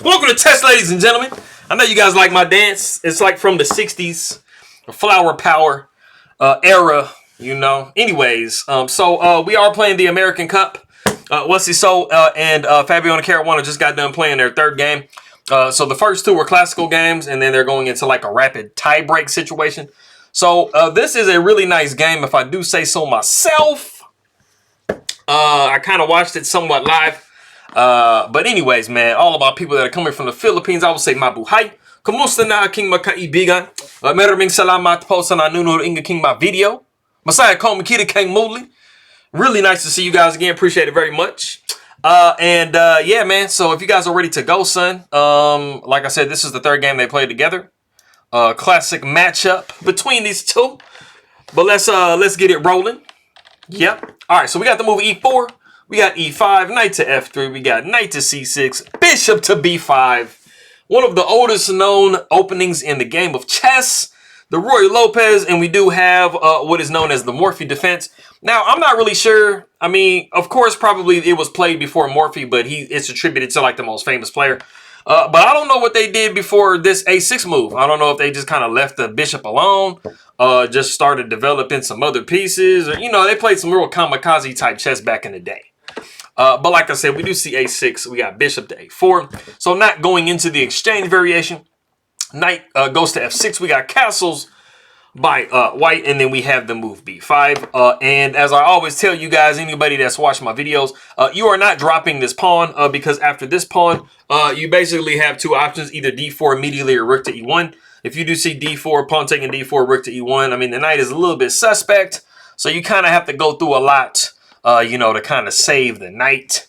Welcome to Test, ladies and gentlemen. I know you guys like my dance. It's like from the 60s, the flower power era, you know. Anyways, so we are playing the American Cup. Wesley and Fabiano Caruana just got done playing their third game. So the first two were classical games, and then they're going into like a rapid tie-break situation. So this is a really nice game, if I do say so myself. I kind of watched it somewhat live. But anyways, man, all of our people that are coming from the Philippines, I would say mabuhay. Kumusta na aking magkaibigan? Maraming salamat po sa nanonood ng aking mga video. Masaya ko makita kayong muli. Really nice to see you guys again. Appreciate it very much. Yeah, man. So if you guys are ready to go, son, like I said, this is the third game they played together. Classic matchup between these two. But let's get it rolling. Yep. All right. So we got the move E4. We got E5, knight to F3. We got knight to C6, bishop to B5. One of the oldest known openings in the game of chess. The Roy Lopez, and we do have what is known as the Morphy defense. Now, I'm not really sure. I mean, of course, probably it was played before Morphy, but it's attributed to like the most famous player. But I don't know what they did before this A6 move. I don't know if they just kind of left the bishop alone, just started developing some other pieces, or, you know, they played some real kamikaze type chess back in the day. But like I said, we do see A6. We got bishop to A4. So not going into the exchange variation. Knight goes to F6. We got castles by white. And then we have the move B5. And as I always tell you guys, anybody that's watched my videos, you are not dropping this pawn. Because after this pawn, you basically have two options. Either D4 immediately or rook to E1. If you do see D4, pawn taking D4, rook to E1. I mean, the knight is a little bit suspect. So you kind of have to go through a lot. You know, to kind of save the knight.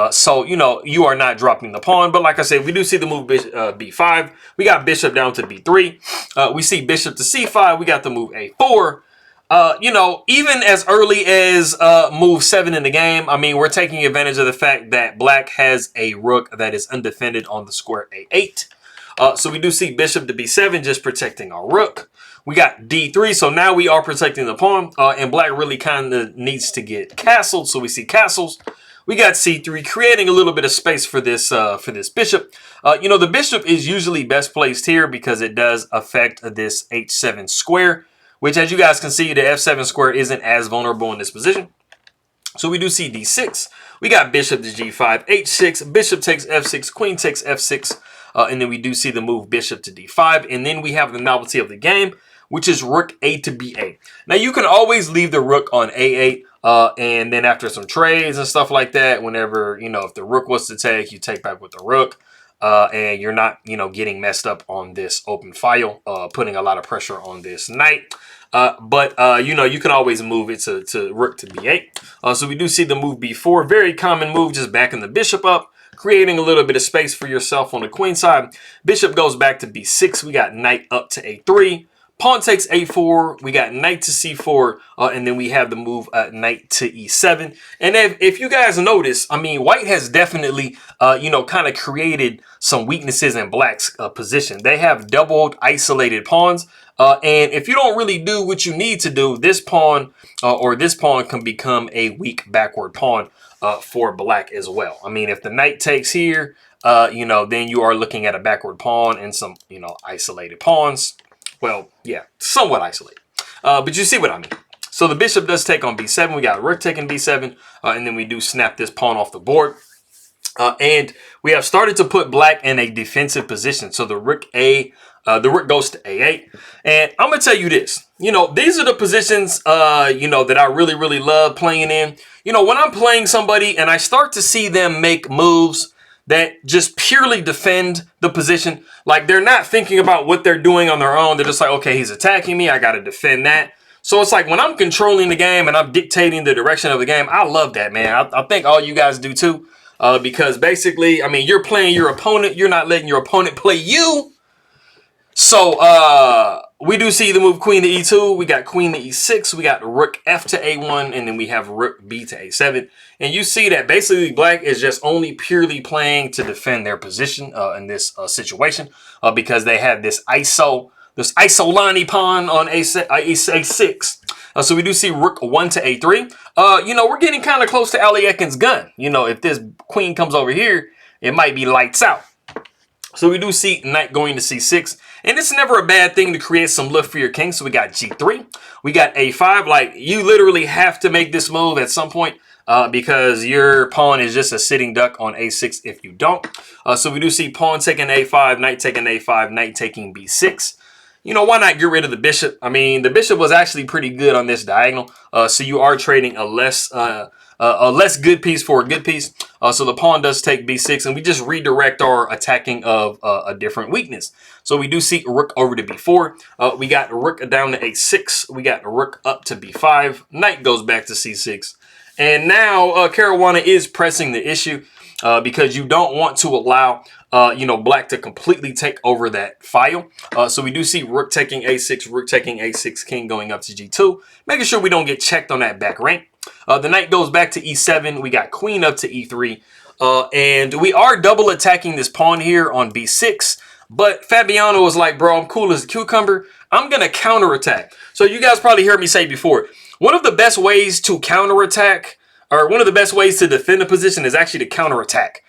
So, you know, you are not dropping the pawn. But like I said, we do see the move B5. We got bishop down to B3. We see bishop to C5. We got the move A4. You know, even as early as move 7 in the game, I mean, we're taking advantage of the fact that black has a rook that is undefended on the square A8. So we do see bishop to B7, just protecting our rook. We got D3, so now we are protecting the pawn, and black really kind of needs to get castled, so we see castles. We got C3, creating a little bit of space for this bishop. You know, the bishop is usually best placed here because it does affect this H7 square, which, as you guys can see, the F7 square isn't as vulnerable in this position. So we do see D6. We got bishop to G5, H6, bishop takes F6, queen takes F6, and then we do see the move bishop to D5, and then we have the novelty of the game, which is rook A to B8. Now, you can always leave the rook on A8, and then after some trades and stuff like that, whenever, you know, if the rook was to take, you take back with the rook, and you're not, you know, getting messed up on this open file, putting a lot of pressure on this knight. You know, you can always move it to rook to B8. So we do see the move B4, very common move, just backing the bishop up, creating a little bit of space for yourself on the queen side. Bishop goes back to B6. We got knight up to A3. Pawn takes A4, we got knight to C4, and then we have the move knight to E7. And if you guys notice, I mean, white has definitely, you know, kind of created some weaknesses in black's position. They have doubled isolated pawns, and if you don't really do what you need to do, this pawn or this pawn can become a weak backward pawn for black as well. I mean, if the knight takes here, you know, then you are looking at a backward pawn and some, you know, isolated pawns. Well, yeah, somewhat isolated. But you see what I mean. So the bishop does take on B7. We got rook taking B7. And then we do snap this pawn off the board. And we have started to put black in a defensive position. So the rook goes to A8. And I'm going to tell you this. You know, these are the positions, you know, that I really, really love playing in. You know, when I'm playing somebody and I start to see them make moves that just purely defend the position. Like, they're not thinking about what they're doing on their own. They're just like, okay, he's attacking me. I got to defend that. So it's like when I'm controlling the game and I'm dictating the direction of the game, I love that, man. I think all you guys do too. Because basically, I mean, you're playing your opponent. You're not letting your opponent play you. So we do see the move queen to E2. We got queen to E6. We got rook F to A1. And then we have rook B to A7. And you see that basically black is just only purely playing to defend their position in this situation. Because they have this isolani pawn on A6. So we do see rook 1 to A3. You know, we're getting kind of close to Ali Ekin's gun. You know, if this queen comes over here, it might be lights out. So we do see knight going to c6, and it's never a bad thing to create some lift for your king. So we got g3, we got a5. Like, you literally have to make this move at some point because your pawn is just a sitting duck on a6 if you don't. So we do see pawn taking a5, knight taking a5, knight taking b6. You know, why not get rid of the bishop? I mean, the bishop was actually pretty good on this diagonal. So you are trading a less good piece for a good piece. So the pawn does take b6, and we just redirect our attacking of a different weakness. So we do see rook over to b4. We got rook down to a6. We got rook up to b5. Knight goes back to c6. And now Caruana is pressing the issue because you don't want to allow black to completely take over that file. So we do see rook taking a6, rook taking a6, king going up to g2, making sure we don't get checked on that back rank. The knight goes back to e7. We got queen up to e3. And we are double attacking this pawn here on b6. But Fabiano was like, bro, I'm cool as a cucumber. I'm going to counterattack. So you guys probably heard me say before, one of the best ways to counterattack, or one of the best ways to defend a position, is actually to counterattack.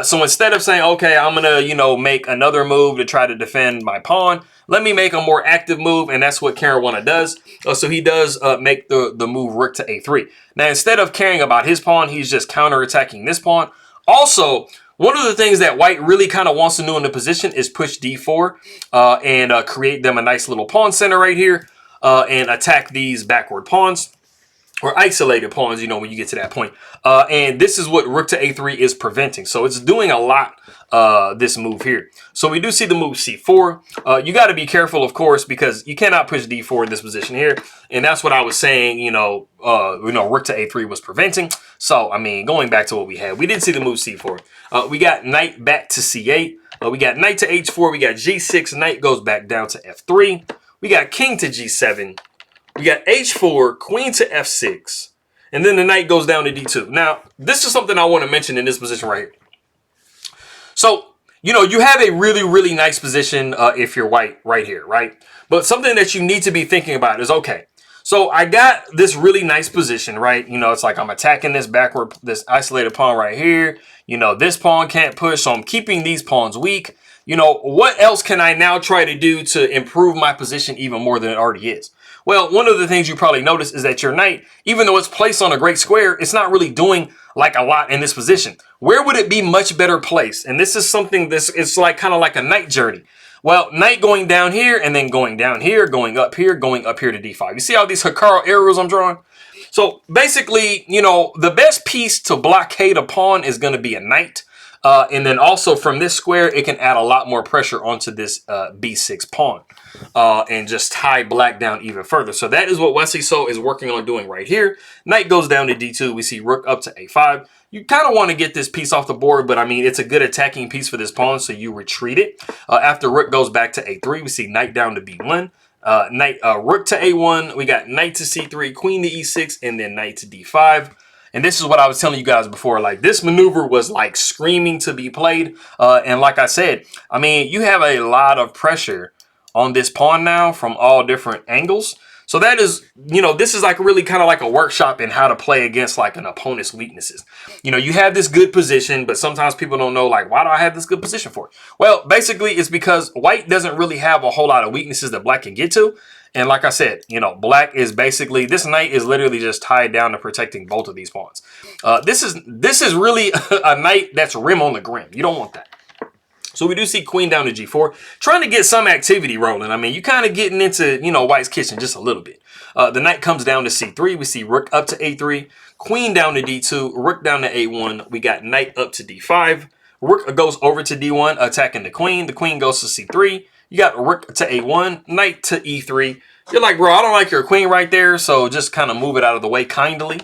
So instead of saying, okay, I'm going to, make another move to try to defend my pawn, let me make a more active move, and that's what Caruana does. So he does make the move rook to a3. Now, instead of caring about his pawn, he's just counterattacking this pawn. Also, one of the things that white really kind of wants to do in the position is push d4 and create them a nice little pawn center right here and attack these backward pawns. Or isolated pawns, when you get to that point. And this is what rook to a3 is preventing. So it's doing a lot, this move here. So we do see the move c4. You got to be careful, of course, because you cannot push d4 in this position here. And that's what I was saying, rook to a3 was preventing. So, I mean, going back to what we had, we did see the move c4. We got knight back to c8. We got knight to h4. We got g6. Knight goes back down to f3. We got king to g7. We got h4, queen to f6, and then the knight goes down to d2. Now, this is something I want to mention in this position right here. So, you have a really, really nice position if you're white right here, right? But something that you need to be thinking about is, okay, so I got this really nice position, right? It's like I'm attacking this isolated pawn right here. This pawn can't push, so I'm keeping these pawns weak. What else can I now try to do to improve my position even more than it already is? Well, one of the things you probably notice is that your knight, even though it's placed on a great square, it's not really doing like a lot in this position. Where would it be much better placed? And this is something it's like kind of like a knight journey. Well, knight going down here and then going down here, going up here to d5. You see how these Hikaru arrows I'm drawing? So basically, the best piece to blockade a pawn is going to be a knight. And then also from this square, it can add a lot more pressure onto this b6 pawn and just tie black down even further. So that is what Wesley So is working on doing right here. Knight goes down to d2. We see rook up to a5. You kind of want to get this piece off the board, but I mean, it's a good attacking piece for this pawn, so you retreat it. After rook goes back to a3, we see knight down to b1. Rook to a1. We got knight to c3, queen to e6, and then knight to d5. And this is what I was telling you guys before. Like, this maneuver was like screaming to be played. And like I said, I mean, you have a lot of pressure on this pawn now from all different angles. So that is, this is like really kind of like a workshop in how to play against like an opponent's weaknesses. You have this good position, but sometimes people don't know, like, why do I have this good position for? Well, basically it's because white doesn't really have a whole lot of weaknesses that black can get to. And like I said, black is basically, this knight is literally just tied down to protecting both of these pawns. This is really a knight that's rim on the grim. You don't want that. So we do see queen down to g4, trying to get some activity rolling. I mean, you kind of getting into, white's kitchen just a little bit. The knight comes down to c3. We see rook up to a3, queen down to d2, rook down to a1. We got knight up to d5. Rook goes over to d1, attacking the queen. The queen goes to c3. You got rook to a1, knight to e3. You're like, bro, I don't like your queen right there, so just kind of move it out of the way kindly.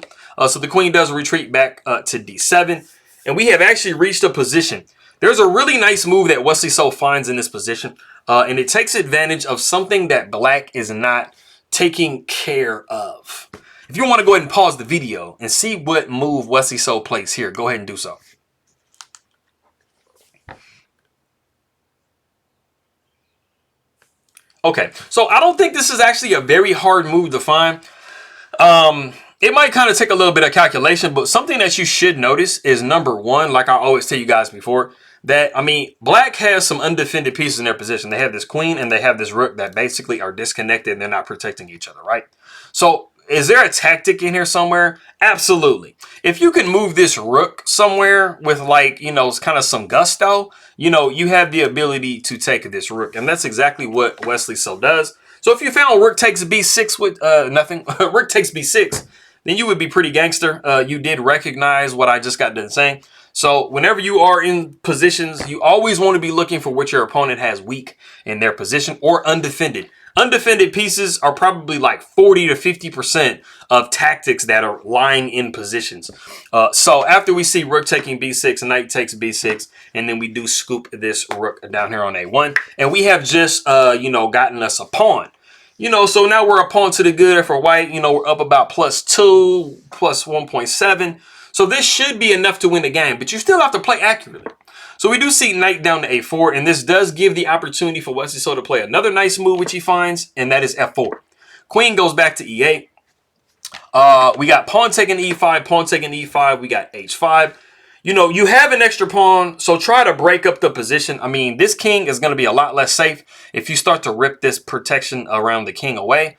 So the queen does retreat back to d7. And we have actually reached a position. There's a really nice move that Wesley So finds in this position. And it takes advantage of something that black is not taking care of. If you want to go ahead and pause the video and see what move Wesley So plays here, go ahead and do so. Okay, so I don't think this is actually a very hard move to find. It might kind of take a little bit of calculation, but something that you should notice is number one, like I always tell you guys before, that, I mean, black has some undefended pieces in their position. They have this queen and they have this rook that basically are disconnected and they're not protecting each other, right? So is there a tactic in here somewhere? Absolutely. If you can move this rook somewhere with, like, you know, kind of some gusto, you know, you have the ability to take this rook. And that's exactly what Wesley so does. So if you found rook takes b6 with nothing, rook takes b6, then you would be pretty gangster. You did recognize what I just got done saying. So whenever you are in positions, you always want to be looking for what your opponent has weak in their position or undefended. Undefended pieces are probably like 40 to 50% of tactics that are lying in positions. So after we see rook taking b6, knight takes b6, and then we do scoop this rook down here on a1. And we have just, you know, gotten us a pawn. You know, so now we're a pawn to the good for white. You know, we're up about +2, plus 1.7. So this should be enough to win the game, but you still have to play accurately. So we do see knight down to a4, and this does give the opportunity for Wesley so to play another nice move, which he finds, and that is f4. Queen goes back to e8. We got pawn taking e5, pawn taking e5. We got h5. You know, you have an extra pawn, so try to break up the position. I mean, this king is going to be a lot less safe if you start to rip this protection around the king away.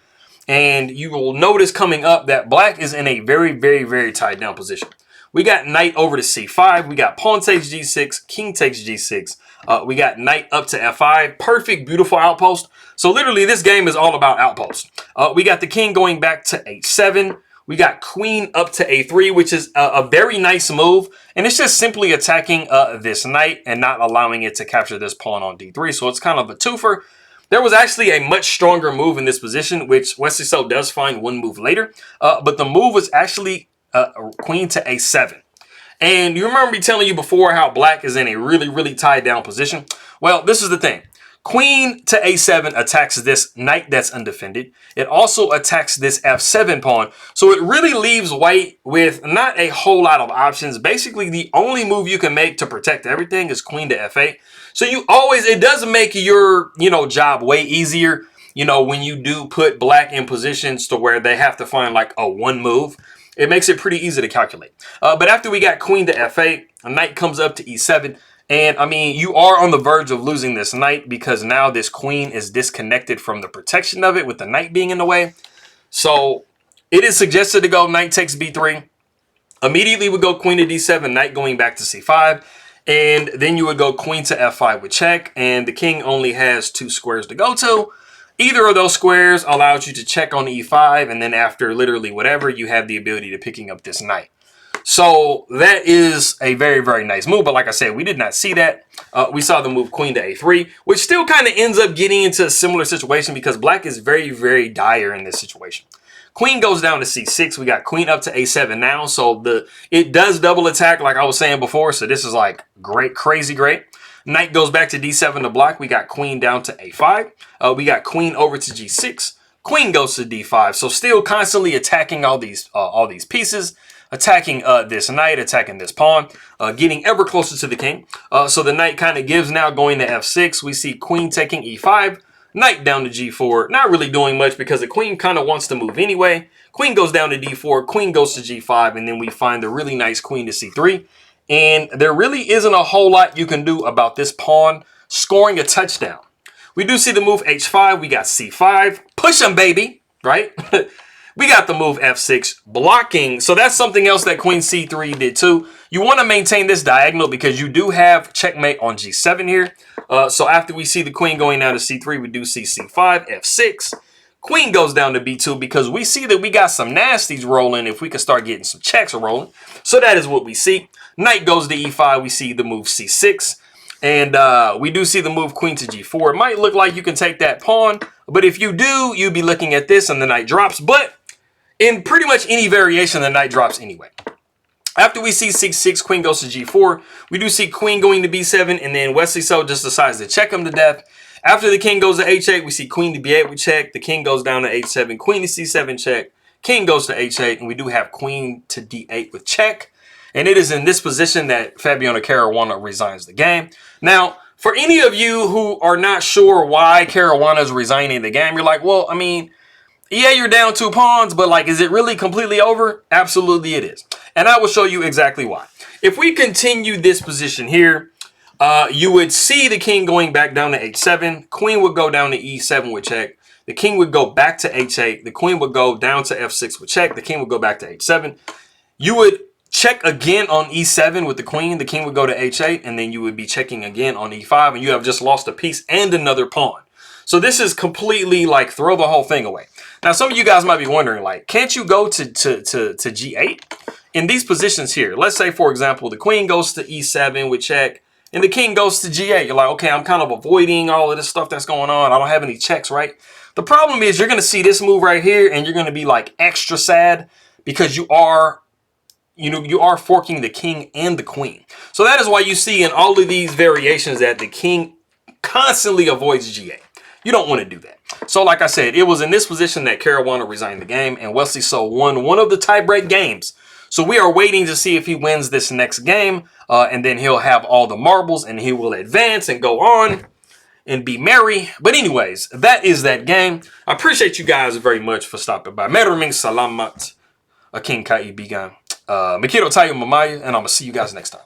And you will notice coming up that black is in a very, very, very tied down position. We got knight over to c5. We got pawn takes g6, king takes g6. We got knight up to f5. Perfect, beautiful outpost. So literally this game is all about outposts. We got the king going back to h7. We got queen up to a3, which is a very nice move. And it's just simply attacking this knight and not allowing it to capture this pawn on d3. So it's kind of a twofer. There was actually a much stronger move in this position, which Wesley So does find one move later. But the move was actually queen to a7. And you remember me telling you before how black is in a really, really tied down position? Well, this is the thing. Queen to a7 attacks this knight that's undefended. It also attacks this f7 pawn. So it really leaves white with not a whole lot of options. Basically, the only move you can make to protect everything is queen to f8. So you always, it does make your, you know, job way easier, you know, when you do put black in positions to where they have to find like a one move. It makes it pretty easy to calculate. But after we got queen to f8, a knight comes up to e7. And I mean, you are on the verge of losing this knight because now this queen is disconnected from the protection of it with the knight being in the way. So it is suggested to go knight takes b3. Immediately we go queen to d7, knight going back to c5. And then you would go queen to f5 with check. And the king only has 2 squares to go to. Either of those squares allows you to check on e5. And then after literally whatever, you have the ability to picking up this knight. So that is a very, very nice move. But like I said, we did not see that. We saw the move queen to a3, which still kind of ends up getting into a similar situation because black is very, very dire in this situation. Queen goes down to c6. We got queen up to a7 now. So it does double attack like I was saying before. So this is like great, crazy great. Knight goes back to d7 to block. We got queen down to a5. We got queen over to g6. Queen goes to d5. So still constantly attacking all these pieces. Attacking this knight, attacking this pawn, getting ever closer to the king. So the knight kind of gives now going to f6. We see queen taking e5, knight down to g4. Not really doing much because the queen kind of wants to move anyway. Queen goes down to d4, queen goes to g5, and then we find the really nice queen to c3. And there really isn't a whole lot you can do about this pawn scoring a touchdown. We do see the move h5. We got c5. Push him, baby, right? We got the move f6 blocking. So that's something else that queen c3 did too. You want to maintain this diagonal because you do have checkmate on g7 here. So after we see the queen going down to c3, we do see c5, f6. Queen goes down to b2 because we see that we got some nasties rolling if we could start getting some checks rolling. So that is what we see. Knight goes to e5. We see the move c6. And we do see the move queen to g4. It might look like you can take that pawn. But if you do, you'd be looking at this and the knight drops. But in pretty much any variation, the knight drops anyway. After we see c6, queen goes to g4. We do see queen going to b7, and then Wesley So just decides to check him to death. After the king goes to h8, we see queen to b8, we check. The king goes down to h7, queen to c7, check. King goes to h8, and we do have queen to d8 with check. And it is in this position that Fabiano Caruana resigns the game. Now, for any of you who are not sure why Caruana is resigning the game, you're like, well, I mean, yeah, you're down 2 pawns, but like, is it really completely over? Absolutely it is. And I will show you exactly why. If we continue this position here, You would see the king going back down to h7. Queen would go down to e7 with check. The king would go back to h8. The queen would go down to f6 with check. The king would go back to h7. You would check again on e7 with the queen. The king would go to h8, and then you would be checking again on e5, and you have just lost a piece and another pawn. So this is completely like throw the whole thing away. Now, some of you guys might be wondering, like, can't you go to g8? In these positions here, let's say, for example, the queen goes to e7 with check, and the king goes to g8. You're like, okay, I'm kind of avoiding all of this stuff that's going on. I don't have any checks, right? The problem is you're going to see this move right here, and you're going to be like extra sad because you are forking the king and the queen. So that is why you see in all of these variations that the king constantly avoids g8. You don't want to do that. So like I said, it was in this position that Caruana resigned the game, and Wesley So won one of the tiebreak games. So we are waiting to see if he wins this next game, and then he'll have all the marbles, and he will advance and go on and be merry. But anyways, that is that game. I appreciate you guys very much for stopping by. Maraming salamat, aking kaibigan. Makito tayo mamaya, and I'm going to see you guys next time.